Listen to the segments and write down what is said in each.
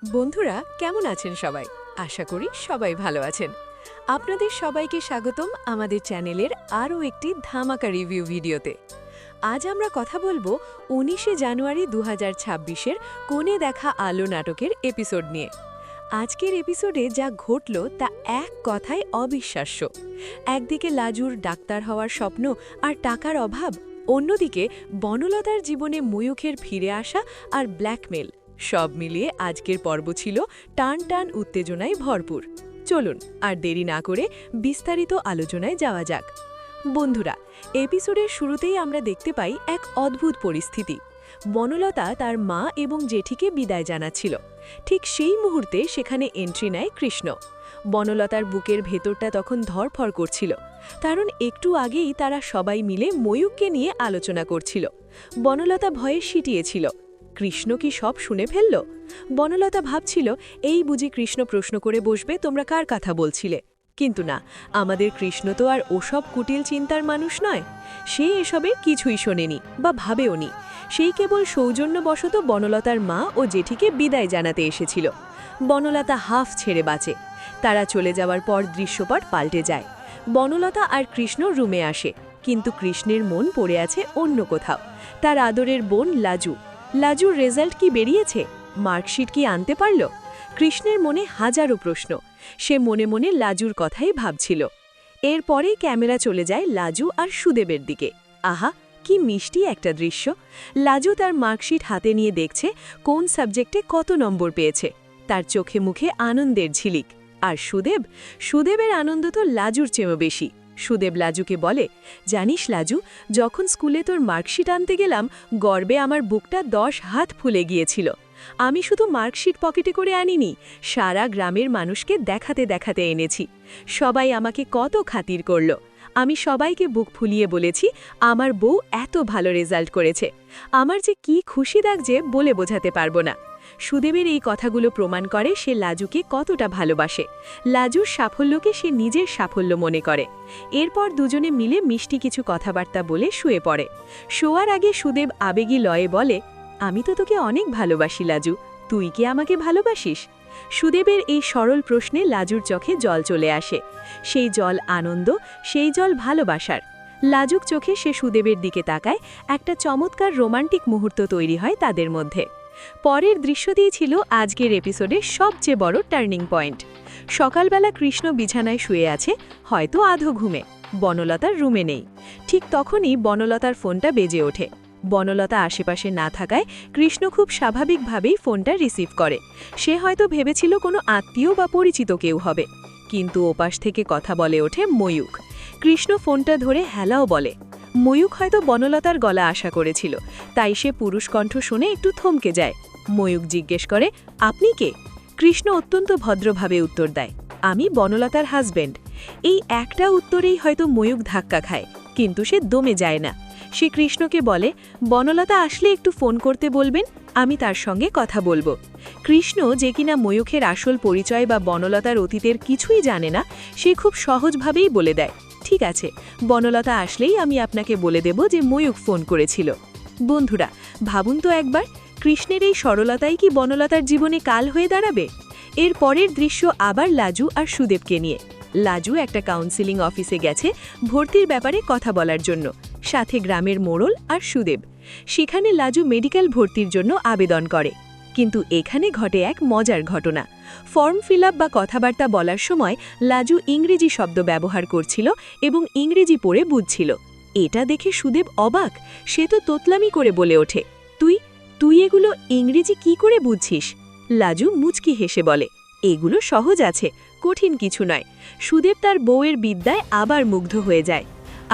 বন্ধুরা কেমন আছেন সবাই? আশা করি সবাই ভালো আছেন। আপনাদের সবাইকে স্বাগতম আমাদের চ্যানেলের আরও একটি ধামাকা রিভিউ ভিডিওতে। আজ আমরা কথা বলবো 19শে জানুয়ারি 2026-এর কোণে দেখা আলো নাটকের এপিসোড নিয়ে। আজকের এপিসোডে যা ঘটল তা এক কথায় অবিশ্বাস্য। একদিকে লাজুর ডাক্তার হওয়ার স্বপ্ন আর টাকার অভাব, অন্যদিকে বনলতার জীবনে ময়ূখের ফিরে আসা আর ব্ল্যাকমেল। সব মিলিয়ে আজকের পর্ব ছিল টান টান উত্তেজনায় ভরপুর। চলুন আর দেরি না করে বিস্তারিত আলোচনায় যাওয়া যাক। বন্ধুরা, এপিসোডের শুরুতেই আমরা দেখতে পাই এক অদ্ভুত পরিস্থিতি। বনলতা তার মা এবং জেঠিকে বিদায় জানাচ্ছিল। ঠিক সেই মুহূর্তে সেখানে এন্ট্রি নেয় কৃষ্ণ। বনলতার বুকের ভেতরটা তখন ধরফর করছিল, কারণ একটু আগেই তারা সবাই মিলে ময়ূককে নিয়ে আলোচনা করছিল। বনলতা ভয়ে সিটিয়েছিল, কৃষ্ণ কি সব শুনে ফেলল? বনলতা ভাবছিল এই বুঝি কৃষ্ণ প্রশ্ন করে বসবে, তোমরা কার কথা বলছিলে? কিন্তু না, আমাদের কৃষ্ণ তো আর ওসব কুটিল চিন্তার মানুষ নয়। সে এসবের কিছুই শোনেনি বা ভাবেওনি। সেই কেবল সৌজন্যবশত বনলতার মা ও জেঠিকে বিদায় জানাতে এসেছিল। বনলতা হাফ ছেড়ে বাঁচে। তারা চলে যাওয়ার পর দৃশ্যপট পাল্টে যায়। বনলতা আর কৃষ্ণ রুমে আসে, কিন্তু কৃষ্ণের মন পড়ে আছে অন্য কোথাও। তার আদরের বোন লাজুর রেজাল্ট কি বেরিয়েছে? মার্কশিট কি আনতে পারল? কৃষ্ণের মনে হাজারো প্রশ্ন। সে মনে মনে লাজুর কথাই ভাবছিল। এরপরে ক্যামেরা চলে যায় লাজু আর সুদেবের দিকে। আহা, কি মিষ্টি একটা দৃশ্য! লাজু তার মার্কশিট হাতে নিয়ে দেখছে কোন সাবজেক্টে কত নম্বর পেয়েছে। তার চোখে মুখে আনন্দের ঝিলিক। আর সুদেবের আনন্দ তো লাজুর চেয়েও বেশি। সুদেব লাজুকে বলে, জানিস লাজু, যখন স্কুলে তোর মার্কশিট আনতে গেলাম, গর্বে আমার বুকটা 10 হাত ফুলে গিয়েছিল। আমি শুধু মার্কশিট পকেটে করে আনিনি, সারা গ্রামের মানুষকে দেখাতে দেখাতে এনেছি। সবাই আমাকে কত খাতির করল। আমি সবাইকে বুক ফুলিয়ে বলেছি আমার বউ এত ভালো রেজাল্ট করেছে। আমার যে কি খুশি লাগছে বলে বোঝাতে পারবো না। সুদেবের এই কথাগুলো প্রমাণ করে সে লাজুকে কতটা ভালোবাসে। লাজুর সাফল্যকে সে নিজের সাফল্য মনে করে। এরপর দুজনে মিলে মিষ্টি কিছু কথাবার্তা বলে শুয়ে পড়ে। শোয়ার আগে সুদেব আবেগী লয়ে বলে, আমি তো তোকে অনেক ভালোবাসি লাজু, তুই কি আমাকে ভালোবাসিস? সুদেবের এই সরল প্রশ্নে লাজুর চোখে জল চলে আসে। সেই জল আনন্দ, সেই জল ভালোবাসার। লাজুক চোখে সে সুদেবের দিকে তাকায়। একটা চমৎকার রোমান্টিক মুহূর্ত তৈরি হয় তাদের মধ্যে। পরের দৃশ্যটিই ছিল আজকের এপিসোডের সবচেয়ে বড় টার্নিং পয়েন্ট। সকালবেলা কৃষ্ণ বিছানায় শুয়ে আছে, হয়তো আধো ঘুমে। বনলতার রুমে নেই। ঠিক তখনই বনলতার ফোনটা বেজে ওঠে। বনলতা আশেপাশে না থাকায় কৃষ্ণ খুব স্বাভাবিকভাবেই ফোনটা রিসিভ করে। সে হয়তো ভেবেছিল কোনো আত্মীয় বা পরিচিত কেউ হবে। কিন্তু ওপাশ থেকে কথা বলে ওঠে ময়ূক। কৃষ্ণ ফোনটা ধরে হ্যালাও বলে। ময়ূক হয়তো বনলতার গলা আশা করেছিল, তাই সে পুরুষ কণ্ঠ শুনে একটু থমকে যায়। ময়ূক জিজ্ঞেস করে, আপনি কে? কৃষ্ণ অত্যন্ত ভদ্রভাবে উত্তর দেয়, আমি বনলতার হাজব্যান্ড। এই একটা উত্তরেই হয়তো ময়ূক ধাক্কা খায়, কিন্তু সে দমে যায় না। সে কৃষ্ণকে বলে, বনলতা আসলে একটু ফোন করতে বলবেন, আমি তার সঙ্গে কথা বলবো। কৃষ্ণ, যে কিনা ময়ূখের আসল পরিচয় বা বনলতার অতীতের কিছুই জানে না, সে খুব সহজভাবেই বলে দেয়, ঠিক আছে, বনলতা আসলেই আমি আপনাকে বলে দেব যে ময়ূখ ফোন করেছিল। বন্ধুরা, ভাবুন তো একবার, কৃষ্ণের এই সরলতাই কি বনলতার জীবনে কাল হয়ে দাঁড়াবে? এর পরের দৃশ্য আবার লাজু আর সুদেবকে নিয়ে। লাজু একটা কাউন্সিলিং অফিসে গেছে ভর্তির ব্যাপারে কথা বলার জন্য, সাথে গ্রামের মোড়ল আর সুদেব। সেখানে লাজু মেডিকেল ভর্তির জন্য আবেদন করে। কিন্তু এখানে ঘটে এক মজার ঘটনা। ফর্ম ফিল আপ বা কথাবার্তা বলার সময় লাজু ইংরেজি শব্দ ব্যবহার করছিল এবং ইংরেজি পড়ে বুঝছিল। এটা দেখে সুদেব অবাক। সে তো তোতলামি করে বলে ওঠে, তুই এগুলো ইংরেজি কি করে বুঝছিস? লাজু মুচকি হেসে বলে, এগুলো সহজ আছে, কঠিন কিছু নয়। সুদেব তার বউয়ের বিদ্যায় আবার মুগ্ধ হয়ে যায়।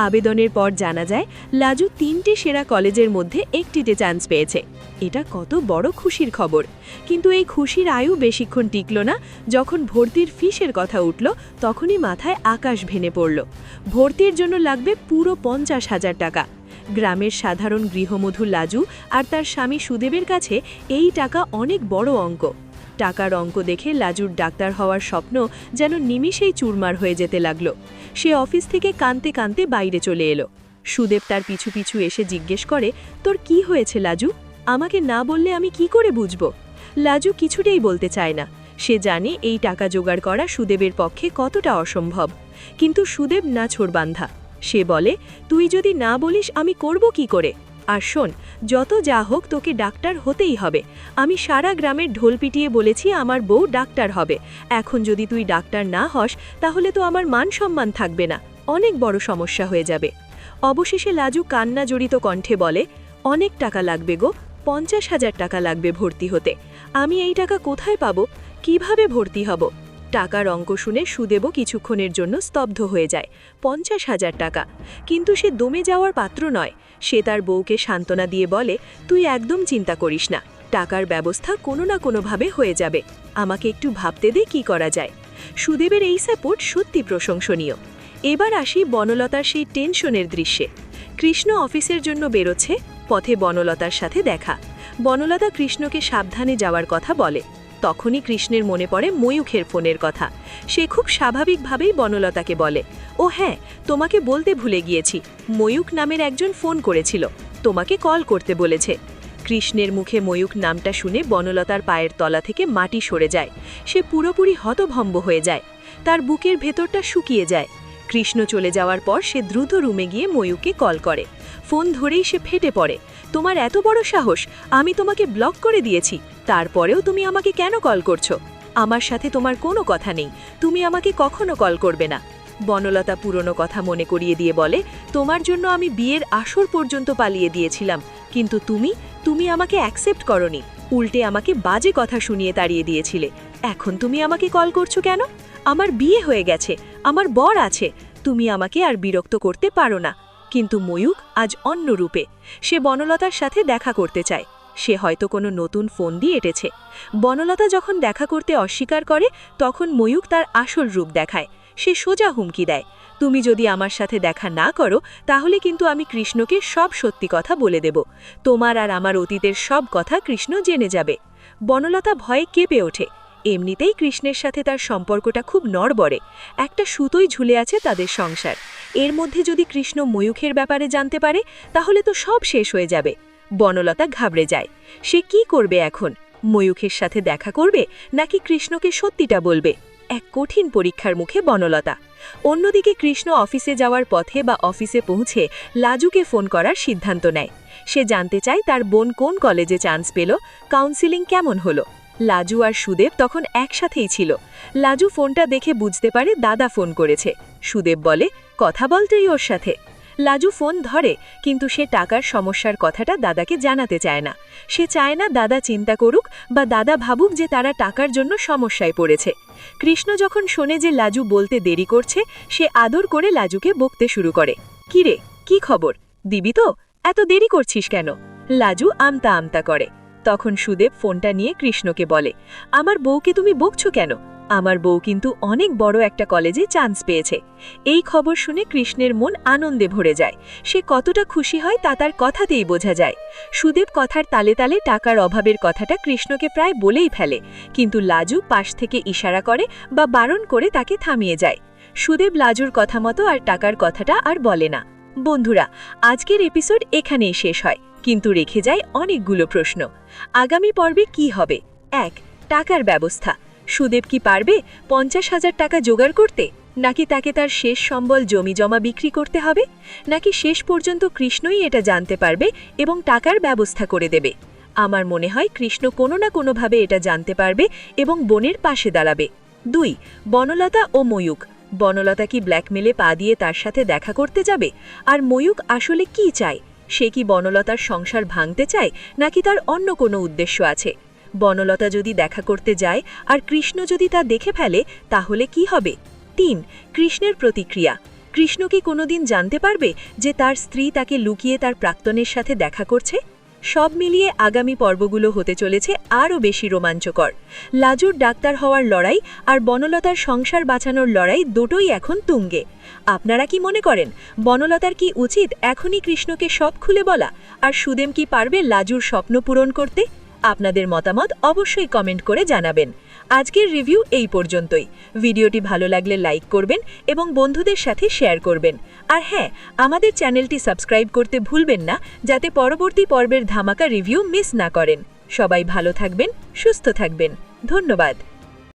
আবেদনের পর জানা যায় লাজু 3টে সেরা কলেজের মধ্যে একটিতে চান্স পেয়েছে। এটা কত বড় খুশির খবর। কিন্তু এই খুশির আয়ু বেশিক্ষণ টিকল না। যখন ভর্তির ফিসের কথা উঠল, তখনই মাথায় আকাশ ভেঙে পড়ল। ভর্তির জন্য লাগবে পুরো 50,000 টাকা। গ্রামের সাধারণ গৃহবধূ লাজু আর তার স্বামী সুদেবের কাছে এই টাকা অনেক বড় অঙ্ক। টাকার অঙ্ক দেখে লাজুর ডাক্তার হওয়ার স্বপ্ন যেন নিমিষেই চুরমার হয়ে যেতে লাগল। সে অফিস থেকে কাঁদতে কাঁদতে বাইরে চলে এলো। সুদেব তার পিছু পিছু এসে জিজ্ঞেস করে, তোর কি হয়েছে লাজু? আমাকে না বললে আমি কি করে বুঝব? লাজু কিছুতেই বলতে চায় না। সে জানে এই টাকা জোগাড় করা সুদেবের পক্ষে কতটা অসম্ভব, কিন্তু সুদেব না ছোড়বান্ধা। সে বলে, তুই যদি না বলিস আমি করব কি করে? আর শোন, যত যা হোক তোকে ডাক্তার হতেই হবে। আমি সারা গ্রামের ঢোল পিটিয়ে বলেছি আমার বউ ডাক্তার হবে। এখন যদি তুই ডাক্তার না হস তাহলে তো আমার মান সম্মান থাকবে না, অনেক বড় সমস্যা হয়ে যাবে। অবশেষে লাজু কান্না জড়িত কণ্ঠে বলে, অনেক টাকা লাগবে গো, 50,000 টাকা লাগবে ভর্তি হতে। আমি এই টাকা কোথায় পাবো? কিভাবে ভর্তি হব? টাকার অঙ্ক শুনে সুদেবও কিছুক্ষণের জন্য স্তব্ধ হয়ে যায়। 50,000 টাকা! কিন্তু সে দমে যাওয়ার পাত্র নয়। সে তার বউকে সান্ত্বনা দিয়ে বলে, তুই একদম চিন্তা করিস না, টাকার ব্যবস্থা কোনো না কোনোভাবে হয়ে যাবে। আমাকে একটু ভাবতে দে কি করা যায়। সুদেবের এই সাপোর্ট সত্যি প্রশংসনীয়। এবার আসি বনলতার সেই টেনশনের দৃশ্যে। কৃষ্ণ অফিসের জন্য বেরোচ্ছে, পথে বনলতার সাথে দেখা। বনলতা কৃষ্ণকে সাবধানে যাওয়ার কথা বলে। তখনই কৃষ্ণের মনে পড়ে ময়ূখের ফোনের কথা। সে খুব স্বাভাবিকভাবেই বনলতাকে বলে, ও হ্যাঁ, তোমাকে বলতে ভুলে গিয়েছি, ময়ূখ নামের একজন ফোন করেছিল, তোমাকে কল করতে বলেছে। কৃষ্ণের মুখে ময়ূখ নামটা শুনে বনলতার পায়ের তলা থেকে মাটি সরে যায়। সে পুরোপুরি হতভম্ব হয়ে যায়। তার বুকের ভেতরটা শুকিয়ে যায়। কৃষ্ণ চলে যাওয়ার পর সে দ্রুত রুমে গিয়ে ময়ূখকে কল করে। ফোন ধরেই সে ফেটে পড়ে, তোমার এত বড় সাহস! আমি তোমাকে ব্লক করে দিয়েছি, তারপরেও তুমি আমাকে কেন কল করছো? আমার সাথে তোমার কোনো কথা নেই, তুমি আমাকে কখনো কল করবে না। বনলতা পুরনো কথা মনে করিয়ে দিয়ে বলে, তোমার জন্য আমি বিয়ের আসর পর্যন্ত পালিয়ে দিয়েছিলাম, কিন্তু তুমি আমাকে অ্যাকসেপ্ট করনি, উল্টে আমাকে বাজে কথা শুনিয়ে তাড়িয়ে দিয়েছিলে। এখন তুমি আমাকে কল করছো কেন? আমার বিয়ে হয়ে গেছে, আমার বর আছে, তুমি আমাকে আর বিরক্ত করতে পারো না। কিন্তু ময়ূখ আজ অন্য রূপে। সে বনলতার সাথে দেখা করতে চায়। সে হয়তো কোনো নতুন ফোন দিয়ে এঁটেছে। বনলতা যখন দেখা করতে অস্বীকার করে তখন ময়ূখ তার আসল রূপ দেখায়। সে সোজা হুমকি দেয়, তুমি যদি আমার সাথে দেখা না করো তাহলে কিন্তু আমি কৃষ্ণকে সব সত্যি কথা বলে দেব। তোমার আর আমার অতীতের সব কথা কৃষ্ণ জেনে যাবে। বনলতা ভয়ে কেঁপে ওঠে। এমনিতেই কৃষ্ণের সাথে তার সম্পর্কটা খুব নড়বড়ে। একটা সুতোই ঝুলে আছে তাদের সংসার। এর মধ্যে যদি কৃষ্ণ ময়ূখের ব্যাপারে জানতে পারে তাহলে তো সব শেষ হয়ে যাবে। বনলতা ঘাবড়ে যায়। সে কি করবে এখন? ময়ূখের সাথে দেখা করবে নাকি কৃষ্ণকে সত্যিটা বলবে? এক কঠিন পরীক্ষার মুখে বনলতা। অন্যদিকে কৃষ্ণ অফিসে যাওয়ার পথে বা অফিসে পৌঁছে লাজুকে ফোন করার সিদ্ধান্ত নেয়। সে জানতে চায় তার বোন কোন কলেজে চান্স পেল, কাউন্সিলিং কেমন হলো। লাজু আর সুদেব তখন একসাথেই ছিল। লাজু ফোনটা দেখে বুঝতে পারে দাদা ফোন করেছে। সুদেব বলে, কথা বল তুই ওর সাথে। লাজু ফোন ধরে, কিন্তু সে টাকার সমস্যার কথাটা দাদাকে জানাতে চায় না। সে চায় না দাদা চিন্তা করুক বা দাদা ভাবুক যে তারা টাকার জন্য সমস্যায় পড়েছে। কৃষ্ণ যখন শোনে যে লাজু বলতে দেরি করছে, সে আদর করে লাজুকে বকতে শুরু করে, কিরে, কি খবর? দিবি তো? এত দেরি করছিস কেন? লাজু আমতা আমতা করে। তখন সুদেব ফোনটা নিয়ে কৃষ্ণকে বলে, আমার বউকে তুমি বকছো কেন? আমার বউ কিন্তু অনেক বড় একটা কলেজে চান্স পেয়েছে। এই খবর শুনে কৃষ্ণের মন আনন্দে ভরে যায়। সে কতটা খুশি হয় তা তার কথাতেই বোঝা যায়। সুদেব কথার তালে তালে টাকার অভাবের কথাটা কৃষ্ণকে প্রায় বলেই ফেলে, কিন্তু লাজু পাশ থেকে ইশারা করে বা বারণ করে তাকে থামিয়ে যায়। সুদেব লাজুর কথা মতো আর টাকার কথাটা আর বলে না। বন্ধুরা, আজকের এপিসোড এখানেই শেষ হয়, কিন্তু রেখে যায় অনেকগুলো প্রশ্ন। আগামী পর্বে কি হবে? 1. টাকার ব্যবস্থা। সুদেব কি পারবে 50,000 টাকা জোগাড় করতে? নাকি তাকে তার শেষ সম্বল জমি জমা বিক্রি করতে হবে? নাকি শেষ পর্যন্ত কৃষ্ণই এটা জানতে পারবে এবং টাকার ব্যবস্থা করে দেবে? আমার মনে হয় কৃষ্ণ কোনো না কোনোভাবে এটা জানতে পারবে এবং বোনের পাশে দাঁড়াবে। 2. বনলতা ও ময়ূখ। বনলতা কি ব্ল্যাকমেলে পা দিয়ে তার সাথে দেখা করতে যাবে? আর ময়ূখ আসলে কি চায়? সে কি বনলতার সংসার ভাঙতে চায় নাকি তার অন্য কোনো উদ্দেশ্য আছে? বনলতা যদি দেখা করতে যায় আর কৃষ্ণ যদি তা দেখে ফেলে তাহলে কি হবে? 3. কৃষ্ণের প্রতিক্রিয়া। কৃষ্ণ কি কোনোদিন জানতে পারবে যে তার স্ত্রী তাকে লুকিয়ে তার প্রাক্তনের সাথে দেখা করছে? সব মিলিয়ে আগামী পর্বগুলো হতে চলেছে আরও বেশি রোমাঞ্চকর। লাজুর ডাক্তার হওয়ার লড়াই আর বনলতার সংসার বাঁচানোর লড়াই দুটোই এখন তুঙ্গে। আপনারা কি মনে করেন বনলতার কি উচিত এখনই কৃষ্ণকে সব খুলে বলা? আর সুদেব কি পারবে লাজুর স্বপ্ন পূরণ করতে? আপনাদের মতামত অবশ্যই কমেন্ট করে জানাবেন। আজকের রিভিউ এই পর্যন্তই। ভিডিওটি ভালো লাগলে লাইক করবেন এবং বন্ধুদের সাথে শেয়ার করবেন। আর হ্যাঁ, আমাদের চ্যানেলটি সাবস্ক্রাইব করতে ভুলবেন না, যাতে পরবর্তী পর্বের ধামাকা রিভিউ মিস না করেন। সবাই ভালো থাকবেন, সুস্থ থাকবেন। ধন্যবাদ।